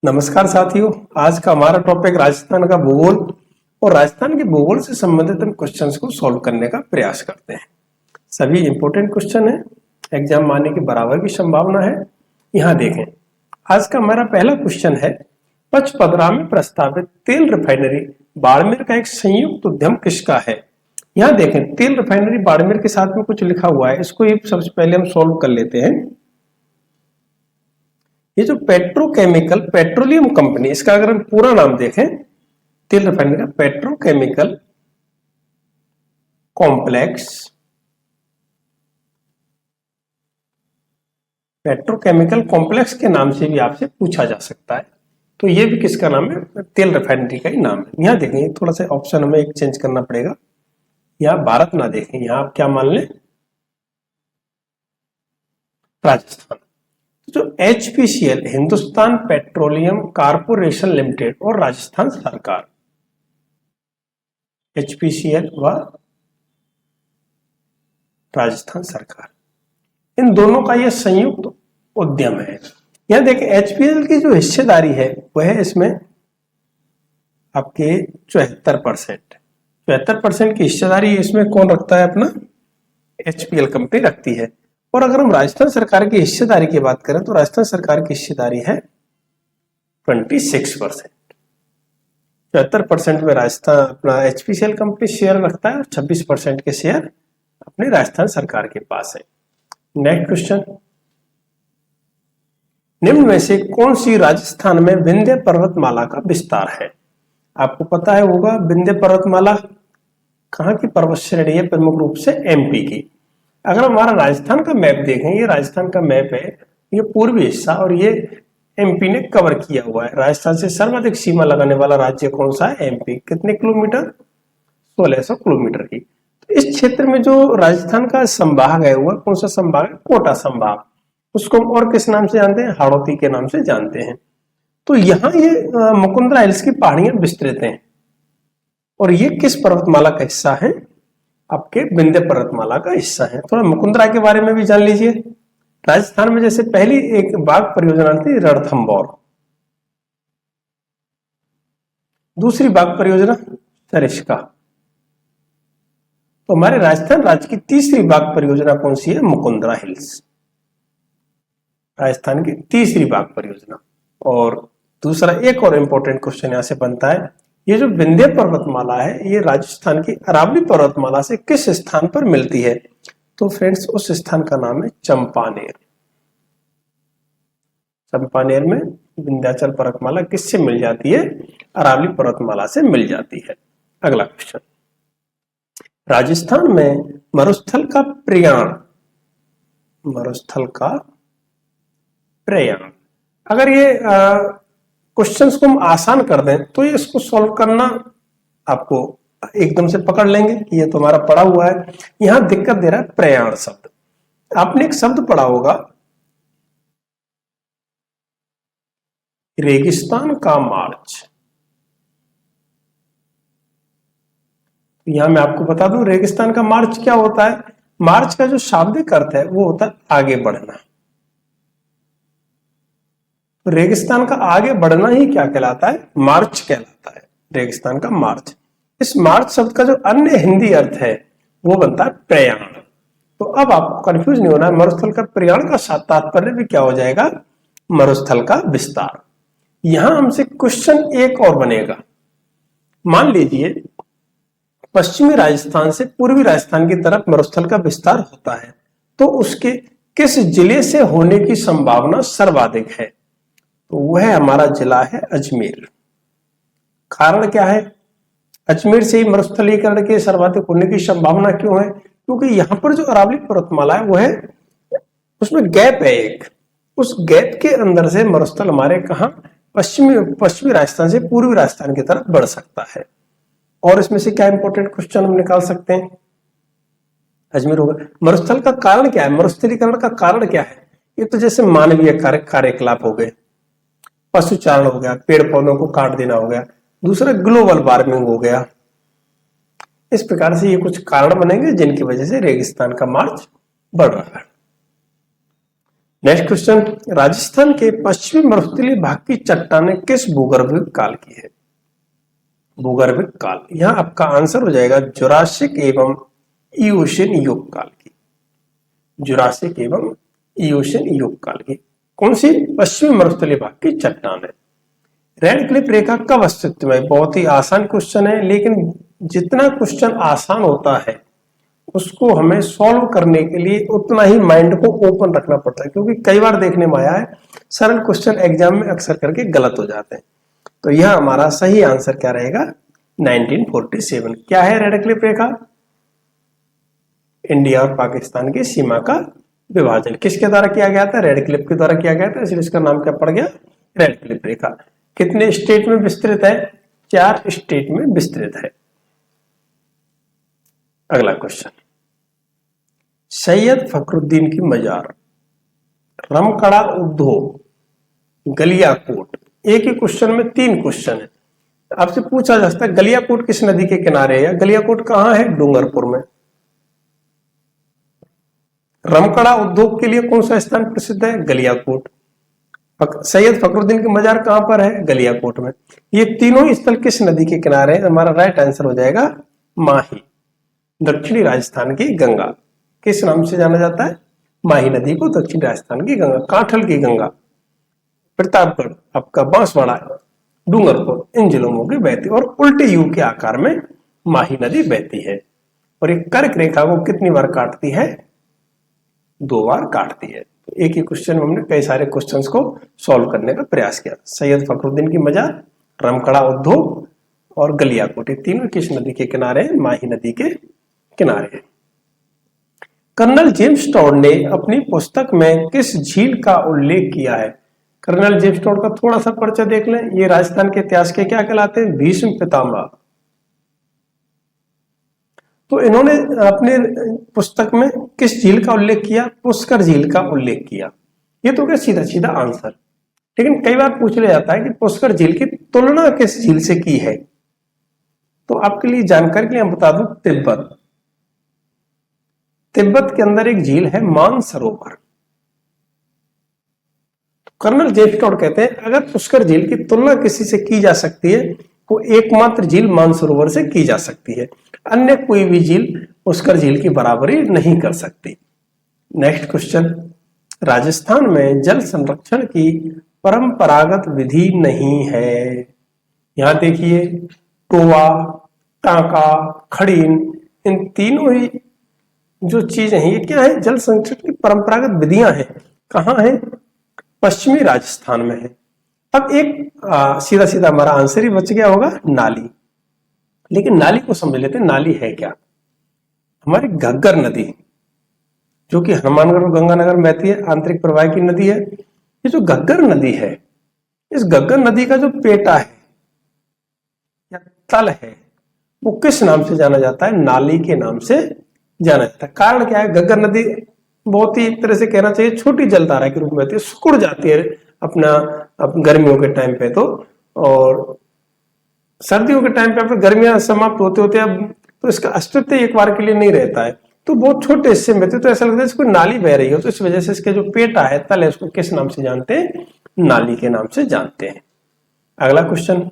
नमस्कार साथियों। आज का हमारा टॉपिक राजस्थान का भूगोल और राजस्थान के भूगोल से संबंधित हम क्वेश्चंस को सॉल्व करने का प्रयास करते हैं। सभी इंपॉर्टेंट क्वेश्चन है, एग्जाम आने की बराबर की संभावना है। यहाँ देखें, आज का हमारा पहला क्वेश्चन है, पचपदरा में प्रस्तावित तेल रिफाइनरी बाड़मेर का एक संयुक्त उद्यम किसका है। यहाँ देखें, तेल रिफाइनरी बाड़मेर के साथ में कुछ लिखा हुआ है, इसको सबसे पहले हम सॉल्व कर लेते हैं। ये जो पेट्रोकेमिकल पेट्रोलियम कंपनी, इसका अगर हम पूरा नाम देखें, तेल रिफाइनरी का पेट्रोकेमिकल कॉम्प्लेक्स, पेट्रोकेमिकल कॉम्प्लेक्स के नाम से भी आपसे पूछा जा सकता है। तो ये भी किसका नाम है? तेल रिफाइनरी का ही नाम है। यहाँ देखें, थोड़ा सा ऑप्शन हमें एक चेंज करना पड़ेगा। यहाँ भारत ना देखें, यहाँ आप क्या मान लें, राजस्थान। जो HPCL Hindustan petroleum corporation limited और राजस्थान सरकार, HPCL व राजस्थान सरकार, इन दोनों का यह संयुक्त उद्यम है। यहां देखें, HPCL की जो हिस्सेदारी है वह है इसमें आपके 74% की हिस्सेदारी इसमें कौन रखता है? अपना HPCL कंपनी रखती है। और अगर हम राजस्थान सरकार की हिस्सेदारी की बात करें तो राजस्थान सरकार की हिस्सेदारी है 26%। 74% में राजस्थान अपना HPCL कंपनी शेयर रखता है और 26% के शेयर अपने राजस्थान सरकार के पास है। नेक्स्ट क्वेश्चन, निम्न में से कौन सी राजस्थान में विंध्य पर्वतमाला का विस्तार है? आपको पता है होगा, विंध्य पर्वतमाला कहां की पर्वत श्रेणी है? प्रमुख रूप से MP की। अगर हमारा राजस्थान का मैप देखें, ये राजस्थान का मैप है, ये पूर्वी हिस्सा और ये MP ने कवर किया हुआ है। राजस्थान से सर्वाधिक सीमा लगाने वाला राज्य कौन सा है? MP। कितने किलोमीटर? 1600 किलोमीटर की। तो इस क्षेत्र में जो राजस्थान का संभाग है वह कौन सा संभाग है? कोटा संभाग। उसको हम और किस नाम से जानते हैं? हाड़ौती के नाम से जानते हैं। तो यहाँ ये मुकुंदरा हिल्स की पहाड़ियां विस्तृत हैं और ये किस पर्वतमाला का हिस्सा है? आपके विंध्य पर्वतमाला का हिस्सा है। थोड़ा मुकुंदरा के बारे में भी जान लीजिए। राजस्थान में जैसे पहली एक बाघ परियोजना थी रणथंभौर, दूसरी बाघ परियोजना सरिस्का। तो हमारे राजस्थान राज्य की तीसरी बाघ परियोजना कौन सी है? मुकुंदरा हिल्स, राजस्थान की तीसरी बाघ परियोजना। और दूसरा एक और इंपॉर्टेंट क्वेश्चन यहां से बनता है, ये जो विंध्य पर्वतमाला है ये राजस्थान की अरावली पर्वतमाला से किस स्थान पर मिलती है? तो फ्रेंड्स, उस स्थान का नाम है चंपानेर। चंपानेर में विंध्याचल पर्वतमाला किससे मिल जाती है? अरावली पर्वतमाला से मिल जाती है। अगला क्वेश्चन, राजस्थान में मरुस्थल का प्रयाण, मरुस्थल का प्रयाण, अगर ये क्वेश्चंस को हम आसान कर दें तो ये इसको सॉल्व करना आपको एकदम से पकड़ लेंगे कि ये तुम्हारा पढ़ा हुआ है। यहां दिक्कत दे रहा है प्रयाण शब्द। आपने एक शब्द पढ़ा होगा, रेगिस्तान का मार्च। यहां मैं आपको बता दूं, रेगिस्तान का मार्च क्या होता है? मार्च का जो शाब्दिक अर्थ है वो होता है आगे बढ़ना। तो रेगिस्तान का आगे बढ़ना ही क्या कहलाता है? मार्च कहलाता है, रेगिस्तान का मार्च। इस मार्च शब्द का जो अन्य हिंदी अर्थ है वो बनता है प्रयाण। तो अब आपको कंफ्यूज नहीं होना है, मरुस्थल का प्रयाण का तात्पर्य भी क्या हो जाएगा? मरुस्थल का विस्तार। यहां हमसे क्वेश्चन एक और बनेगा, मान लीजिए पश्चिमी राजस्थान से पूर्वी राजस्थान की तरफ मरुस्थल का विस्तार होता है, तो उसके किस जिले से होने की संभावना सर्वाधिक है? तो वह हमारा जिला है अजमेर। कारण क्या है? अजमेर से ही मरुस्थलीकरण के सर्वाधिक होने की संभावना क्यों है? क्योंकि यहां पर जो अरावली पर्वतमाला है वो है, उसमें गैप है एक, उस गैप के अंदर से मरुस्थल हमारे कहा पश्चिमी राजस्थान से पूर्वी राजस्थान की तरफ बढ़ सकता है। और इसमें से क्या इंपॉर्टेंट क्वेश्चन हम निकाल सकते हैं? अजमेर होगा। मरुस्थल का कारण क्या है? मरुस्थलीकरण का कारण क्या है? ये तो जैसे मानवीय कार्यकलाप हो गए, पशुचारण हो गया, पेड़ पौधों को काट देना हो गया, दूसरा ग्लोबल वार्मिंग हो गया। इस प्रकार से ये कुछ कारण बनेंगे जिनकी वजह से रेगिस्तान का मार्च बढ़ रहा है। नेक्स्ट क्वेश्चन, राजस्थान के पश्चिमी मरुस्थलीय भाग की चट्टानें किस भूगर्भिक काल की है? भूगर्भिक काल, यहां आपका आंसर हो जाएगा जुरासिक एवं इयोशिन युग काल की। जुरासिक एवं इयोशिन युग काल की कौन सी? पश्चिमी मरुस्थलीय भाग की चट्टान है। रेड क्लिफ रेखा कब अस्तित्व में? बहुत ही आसान क्वेश्चन है, लेकिन जितना क्वेश्चन आसान होता है उसको हमें सॉल्व करने के लिए उतना ही माइंड को ओपन रखना पड़ता है, क्योंकि कई बार देखने में आया है सरल क्वेश्चन एग्जाम में अक्सर करके गलत हो जाते हैं। तो यह हमारा सही आंसर क्या रहेगा? 1947। क्या है रेड क्लिफ रेखा? इंडिया और पाकिस्तान की सीमा का विभाजन किसके द्वारा किया गया था? रेड क्लिफ के द्वारा किया गया था, इसलिए इसका नाम क्या पड़ गया? रेड क्लिफ रेखा। कितने स्टेट में विस्तृत है? 4 स्टेट में विस्तृत है। अगला क्वेश्चन, सैयद फखरुद्दीन की मजार, रमकड़ा उद्योग, गलियाकोट, एक ही क्वेश्चन में 3 क्वेश्चन है। आपसे पूछा जा सकता है गलियाकोट किस नदी के किनारे है, या गलियाकोट कहां है? डूंगरपुर में। रमकड़ा उद्योग के लिए कौन सा स्थान प्रसिद्ध है? गलियाकोट। सैयद फखरुद्दीन की मजार कहां पर है? गलियाकोट में। ये तीनों ही स्थल किस नदी के किनारे हैं? हमारा राइट आंसर हो जाएगा माही। दक्षिणी राजस्थान की गंगा किस नाम से जाना जाता है? माही नदी को दक्षिणी राजस्थान की गंगा, कांठल की गंगा, प्रतापगढ़, आपका बांसवाड़ा, डूंगरपुर, इन जिलों में बहती और उल्टे यू के आकार में माही नदी बहती है। और एक कर्क रेखा को कितनी बार काटती है? 2 बार काटती है। तो एक ही क्वेश्चन में हमने कई सारे क्वेश्चंस को सॉल्व करने का प्रयास किया। सैयद फखरुद्दीन की मजार, रमकड़ा उद्योग और गलियाकोट, तीनों किस नदी के किनारे? माही नदी के किनारे। कर्नल जेम्स टॉड ने अपनी पुस्तक में किस झील का उल्लेख किया है? कर्नल जेम्स टॉड का थोड़ा सा परिचय देख लें। ये राजस्थान के इतिहास के क्या कहलाते हैं? भीष्म पितामह। तो इन्होंने अपने पुस्तक में किस झील का उल्लेख किया? पुष्कर झील का उल्लेख किया। ये तो क्या सीधा सीधा आंसर, लेकिन कई बार पूछ लिया जाता है कि पुष्कर झील की तुलना किस झील से की है? तो आपके लिए जानकारी के लिए हम बता दूं, तिब्बत। तिब्बत के अंदर एक झील है मानसरोवर। कर्नल जेम्स टॉड कहते हैं अगर पुष्कर झील की तुलना किसी से की जा सकती है तो एकमात्र झील मानसरोवर से की जा सकती है, अन्य कोई भी झील पुष्कर झील की बराबरी नहीं कर सकती। नेक्स्ट क्वेश्चन, राजस्थान में जल संरक्षण की परंपरागत विधि नहीं है। यहां देखिए टोवा, टांका, खड़ीन, इन तीनों ही जो चीजें हैं ये क्या है? जल संरक्षण की परंपरागत विधियां हैं। कहां है? पश्चिमी राजस्थान में है। अब एक सीधा सीधा हमारा आंसर ही बच गया होगा, नाली। लेकिन नाली को समझ लेते हैं, नाली है क्या? हमारी घग्गर नदी जो कि हनुमानगढ़ और गंगानगर में बहती है, आंतरिक प्रवाह की नदी है। ये जो घग्गर नदी है, इस घग्गर नदी का जो पेटा है या तल है वो किस नाम से जाना जाता है? नाली के नाम से जाना जाता है। कारण क्या है? घग्गर नदी बहुत ही एक तरह से कहना चाहिए छोटी जलधारा के रूप में बहती है, सिकुड़ जाती है अपना गर्मियों के टाइम पे तो, और सर्दियों के टाइम पे गर्मियां समाप्त होते होते अब तो इसका अस्तित्व एक बार के लिए नहीं रहता है, तो बहुत छोटे हिस्से में तो ऐसा लगता है कोई नाली बह रही हो। तो इस वजह से इसके जो पेटा है, तल है, उसको किस नाम से जानते हैं? नाली के नाम से जानते हैं। अगला क्वेश्चन,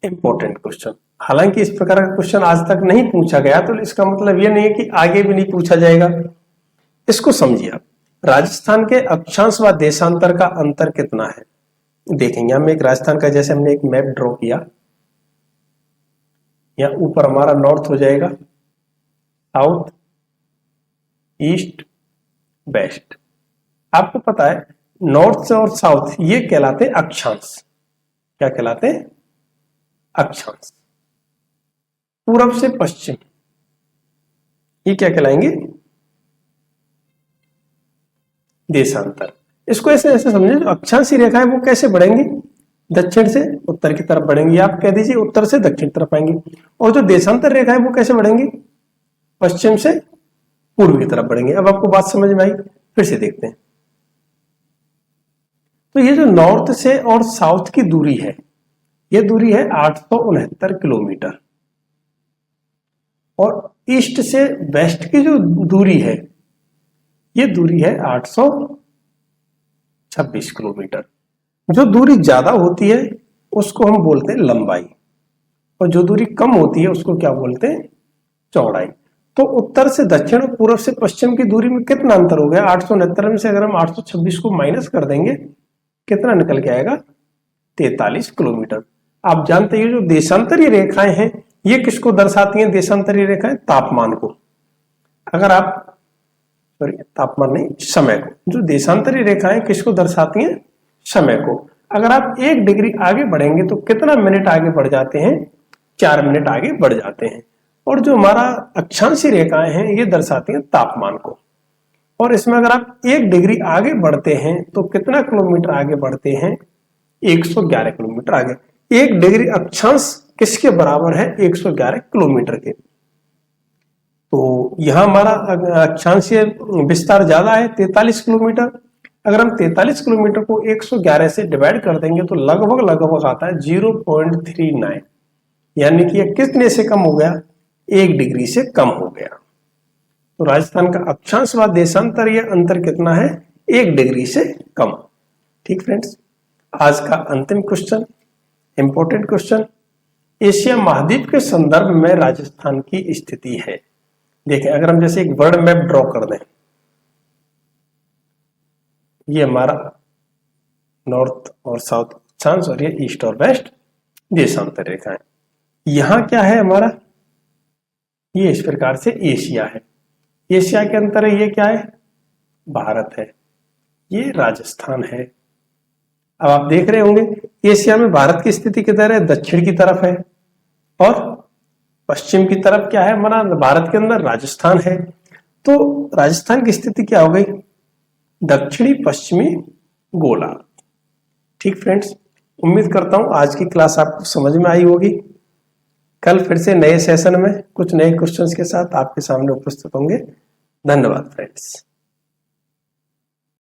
इंपॉर्टेंट क्वेश्चन, हालांकि इस प्रकार का क्वेश्चन आज तक नहीं पूछा गया तो इसका मतलब यह नहीं है कि आगे भी नहीं पूछा जाएगा। इसको समझिए आप, राजस्थान के अक्षांश व देशांतर का अंतर कितना है? देखेंगे हम एक राजस्थान का, जैसे हमने एक मैप ड्रॉ किया, यहाँ ऊपर हमारा नॉर्थ हो जाएगा, साउथ, ईस्ट, वेस्ट। आपको पता है नॉर्थ और साउथ ये कहलाते हैं अक्षांश। क्या कहलाते हैं? अक्षांश। पूरब से पश्चिम ये क्या कहलाएंगे? देशांतर। इसको ऐसे ऐसे समझे, जो अक्षांशी रेखा है वो कैसे बढ़ेंगी? दक्षिण से उत्तर की तरफ बढ़ेंगी, आप कह दीजिए उत्तर से दक्षिण तरफ आएंगी। और जो देशांतर रेखा है वो कैसे बढ़ेंगी? पश्चिम से पूर्व की तरफ बढ़ेंगे। अब आपको बात समझ में आई? फिर से देखते हैं। तो ये जो नॉर्थ से और साउथ की दूरी है, ये दूरी है 869 किलोमीटर, और ईस्ट से वेस्ट की जो दूरी है ये दूरी है 826 किलोमीटर। जो दूरी ज्यादा होती है उसको हम बोलते हैं लंबाई, और जो दूरी कम होती है उसको क्या बोलते हैं? चौड़ाई। तो उत्तर से दक्षिण और पूर्व से पश्चिम की दूरी में कितना अंतर हो गया? 869 में से अगर हम 826 को माइनस कर देंगे, कितना निकल के आएगा? 43 किलोमीटर। आप जानते हैं जो देशांतरीय रेखाएं हैं ये किसको दर्शाती हैं? देशांतरीय रेखाएं तापमान को। अगर आप तापमान नहीं, समय को। जो देशांतरीय रेखाएं किसको दर्शाती हैं? समय को। अगर आप 1 डिग्री आगे बढ़ेंगे तो कितना मिनट आगे बढ़ जाते हैं? 4 मिनट आगे बढ़ जाते हैं। और जो हमारा अक्षांशीय रेखाएं हैं ये दर्शाती हैं तापमान को। और इसमें अगर आप 1 डिग्री आगे बढ़ते हैं तो कितना किलोमीटर आगे बढ़ते हैं? 111 किलोमीटर आगे। 1 डिग्री अक्षांश किसके बराबर है? 111 किलोमीटर के। तो यहां हमारा अक्षांशीय विस्तार ज्यादा है 43 किलोमीटर। अगर हम 43 किलोमीटर को 111 से डिवाइड कर देंगे तो लगभग आता है 0.39, यानी कि यह कितने से कम हो गया? 1 डिग्री से कम हो गया। तो राजस्थान का अक्षांश व देशांतरीय अंतर कितना है? 1 डिग्री से कम। ठीक फ्रेंड्स, आज का अंतिम क्वेश्चन, इंपॉर्टेंट क्वेश्चन, एशिया महाद्वीप के संदर्भ में राजस्थान की स्थिति है। देखिए, अगर हम जैसे एक वर्ल्ड मैप ड्रॉ कर दें, ये हमारा नॉर्थ और साउथ अक्षांश और ये ईस्ट और वेस्ट देशांतर रेखाएं। यहां क्या है हमारा? ये इस प्रकार से एशिया है। एशिया के अंतर है, ये क्या है? भारत है। ये राजस्थान है। अब आप देख रहे होंगे एशिया में भारत की स्थिति किधर है? दक्षिण की तरफ है। और पश्चिम की तरफ क्या है हमारा? भारत के अंदर राजस्थान है। तो राजस्थान की स्थिति क्या हो गई? दक्षिणी पश्चिमी गोलार्ध। ठीक फ्रेंड्स, उम्मीद करता हूं आज की क्लास आपको समझ में आई होगी। कल फिर से नए सेशन में कुछ नए क्वेश्चंस के साथ आपके सामने उपस्थित होंगे। धन्यवाद फ्रेंड्स।